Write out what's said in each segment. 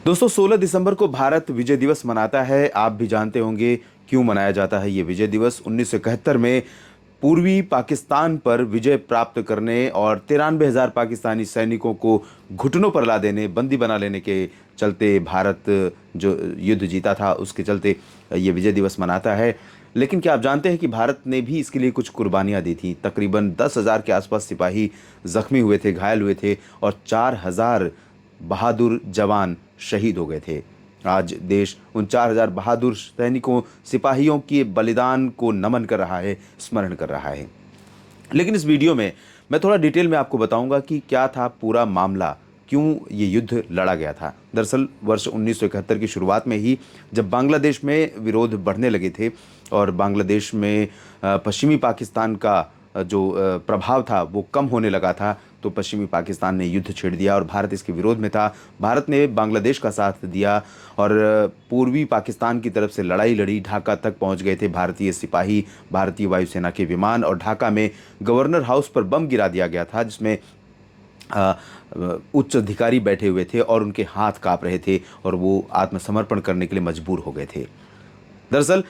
दोस्तों 16 दिसंबर को भारत विजय दिवस मनाता है। आप भी जानते होंगे क्यों मनाया जाता है ये विजय दिवस। 1971 में पूर्वी पाकिस्तान पर विजय प्राप्त करने और 93,000 पाकिस्तानी सैनिकों को घुटनों पर ला देने, बंदी बना लेने के चलते भारत जो युद्ध जीता था उसके चलते ये विजय दिवस मनाता है। लेकिन क्या आप जानते हैं कि भारत ने भी इसके लिए कुछ कुर्बानियां दी थी। तकरीबन 10,000 के आसपास सिपाही जख्मी हुए थे, घायल हुए थे और 4,000 बहादुर जवान शहीद हो गए थे। आज देश उन 4,000 बहादुर सैनिकों, सिपाहियों के बलिदान को नमन कर रहा है, स्मरण कर रहा है। लेकिन इस वीडियो में मैं थोड़ा डिटेल में आपको बताऊंगा कि क्या था पूरा मामला, क्यों ये युद्ध लड़ा गया था। दरअसल वर्ष 1971 की शुरुआत में ही जब बांग्लादेश में विरोध बढ़ने लगे थे और बांग्लादेश में पश्चिमी पाकिस्तान का जो प्रभाव था वो कम होने लगा था, तो पश्चिमी पाकिस्तान ने युद्ध छेड़ दिया और भारत इसके विरोध में था। भारत ने बांग्लादेश का साथ दिया और पूर्वी पाकिस्तान की तरफ से लड़ाई लड़ी। ढाका तक पहुंच गए थे भारतीय सिपाही, भारतीय वायुसेना के विमान, और ढाका में गवर्नर हाउस पर बम गिरा दिया गया था जिसमें उच्च अधिकारी बैठे हुए थे और उनके हाथ कांप रहे थे और वो आत्मसमर्पण करने के लिए मजबूर हो गए थे। दरअसल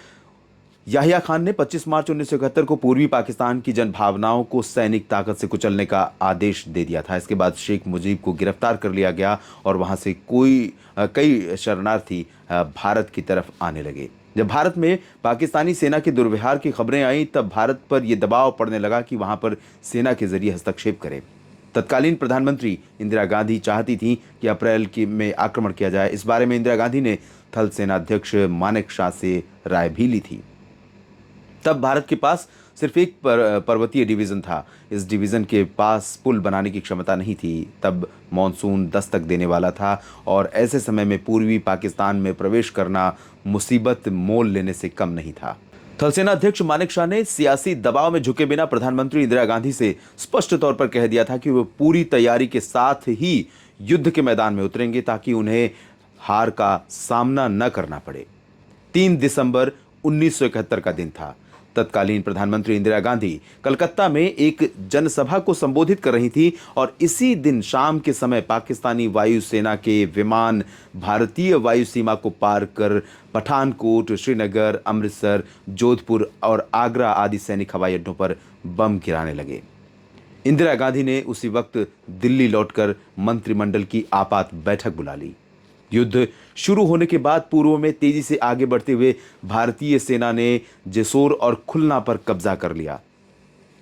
याहिया खान ने 25 मार्च 1971 को पूर्वी पाकिस्तान की जनभावनाओं को सैनिक ताकत से कुचलने का आदेश दे दिया था। इसके बाद शेख मुजीब को गिरफ्तार कर लिया गया और वहां से कई शरणार्थी भारत की तरफ आने लगे। जब भारत में पाकिस्तानी सेना के दुर्व्यवहार की खबरें आई तब भारत पर यह दबाव पड़ने लगा कि वहां पर सेना के जरिए हस्तक्षेप करे। तत्कालीन प्रधानमंत्री इंदिरा गांधी चाहती थीं कि अप्रैल में आक्रमण किया जाए। इस बारे में इंदिरा गांधी ने थल सेना अध्यक्ष मानेक शॉ से राय भी ली थी। तब भारत के पास सिर्फ एक पर्वतीय डिवीजन था। इस डिवीजन के पास पुल बनाने की क्षमता नहीं थी। तब मॉनसून दस्तक देने वाला था और ऐसे समय में पूर्वी पाकिस्तान में प्रवेश करना मुसीबत मोल लेने से कम नहीं था। थल सेना अध्यक्ष मानेक शॉ ने सियासी दबाव में झुके बिना प्रधानमंत्री इंदिरा गांधी से स्पष्ट तौर पर कह दिया था कि वो पूरी तैयारी के साथ ही युद्ध के मैदान में उतरेंगे ताकि उन्हें हार का सामना न करना पड़े। 3 दिसंबर 1971 का दिन था। तत्कालीन प्रधानमंत्री इंदिरा गांधी कलकत्ता में एक जनसभा को संबोधित कर रही थी और इसी दिन शाम के समय पाकिस्तानी वायुसेना के विमान भारतीय वायु सीमा को पार कर पठानकोट, श्रीनगर, अमृतसर, जोधपुर और आगरा आदि सैनिक हवाई अड्डों पर बम गिराने लगे। इंदिरा गांधी ने उसी वक्त दिल्ली लौटकर मंत्रिमंडल की आपात बैठक बुला ली। युद्ध शुरू होने के बाद पूर्व में तेजी से आगे बढ़ते हुए भारतीय सेना ने जेसोर और खुलना पर कब्जा कर लिया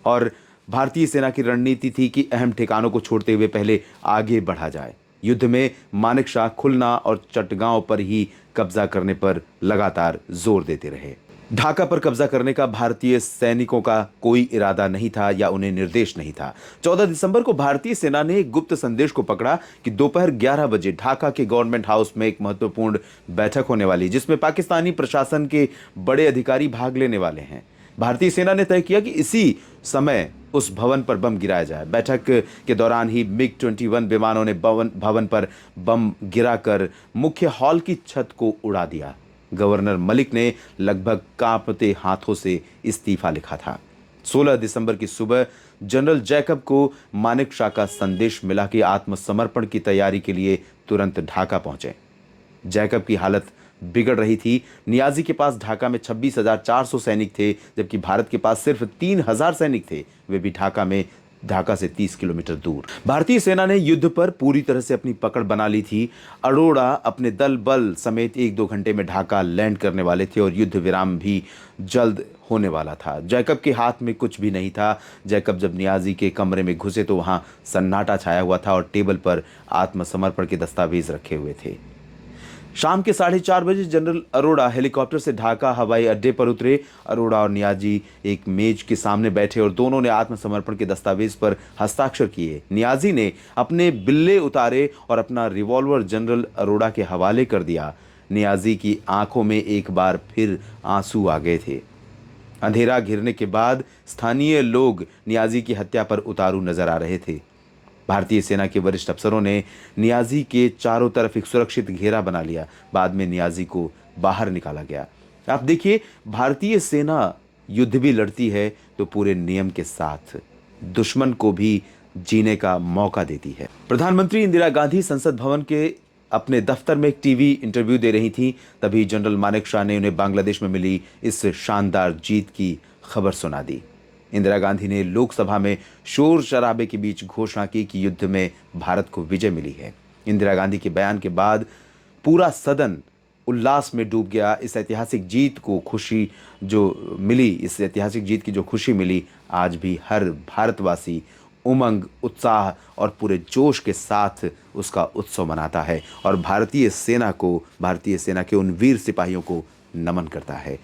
और भारतीय सेना की रणनीति थी कि अहम ठिकानों को छोड़ते हुए पहले आगे बढ़ा जाए। युद्ध में मानेक शॉ खुलना और चटगांव पर ही कब्जा करने पर लगातार जोर देते रहे। ढाका पर कब्जा करने का भारतीय सैनिकों का कोई इरादा नहीं था या उन्हें निर्देश नहीं था। 14 दिसंबर को भारतीय सेना ने एक गुप्त संदेश को पकड़ा कि दोपहर 11 बजे ढाका के गवर्नमेंट हाउस में एक महत्वपूर्ण बैठक होने वाली, जिसमें पाकिस्तानी प्रशासन के बड़े अधिकारी भाग लेने वाले हैं। भारतीय सेना ने तय किया कि इसी समय उस भवन पर बम गिराया जाए। बैठक के दौरान ही MiG-21 विमानों ने भवन पर बम गिराकर मुख्य हॉल की छत को उड़ा दिया। गवर्नर मलिक ने लगभग कांपते हाथों से इस्तीफा लिखा था। 16 दिसंबर की सुबह जनरल जैकब को मानेक शॉ का संदेश मिला कि आत्मसमर्पण की तैयारी के लिए तुरंत ढाका पहुंचे। जैकब की हालत बिगड़ रही थी। नियाजी के पास ढाका में 26,400 सैनिक थे, जबकि भारत के पास सिर्फ 3,000 सैनिक थे, वे भी ढाका से 30 किलोमीटर दूर। भारतीय सेना ने युद्ध पर पूरी तरह से अपनी पकड़ बना ली थी। अरोड़ा अपने दल बल समेत 1-2 घंटे में ढाका लैंड करने वाले थे और युद्ध विराम भी जल्द होने वाला था। जैकब के हाथ में कुछ भी नहीं था। जैकब जब नियाजी के कमरे में घुसे तो वहां सन्नाटा छाया हुआ था और टेबल पर आत्मसमर्पण के दस्तावेज रखे हुए थे। शाम के 4:30 बजे जनरल अरोड़ा हेलीकॉप्टर से ढाका हवाई अड्डे पर उतरे। अरोड़ा और नियाजी एक मेज के सामने बैठे और दोनों ने आत्मसमर्पण के दस्तावेज पर हस्ताक्षर किए। नियाजी ने अपने बिल्ले उतारे और अपना रिवॉल्वर जनरल अरोड़ा के हवाले कर दिया। नियाजी की आंखों में एक बार फिर आंसू आ गए थे। अंधेरा घिरने के बाद स्थानीय लोग नियाजी की हत्या पर उतारू नजर आ रहे थे। भारतीय सेना के वरिष्ठ अफसरों ने नियाजी के चारों तरफ एक सुरक्षित घेरा बना लिया। बाद में नियाजी को बाहर निकाला गया। आप देखिए, भारतीय सेना युद्ध भी लड़ती है तो पूरे नियम के साथ, दुश्मन को भी जीने का मौका देती है। प्रधानमंत्री इंदिरा गांधी संसद भवन के अपने दफ्तर में एक टीवी इंटरव्यू दे रही थीं, तभी जनरल मानेकशॉ ने उन्हें बांग्लादेश में मिली इस शानदार जीत की खबर सुना दी। इंदिरा गांधी ने लोकसभा में शोर शराबे के बीच घोषणा की कि युद्ध में भारत को विजय मिली है। इंदिरा गांधी के बयान के बाद पूरा सदन उल्लास में डूब गया। इस ऐतिहासिक जीत की जो खुशी मिली, आज भी हर भारतवासी उमंग, उत्साह और पूरे जोश के साथ उसका उत्सव मनाता है और भारतीय सेना के उन वीर सिपाहियों को नमन करता है।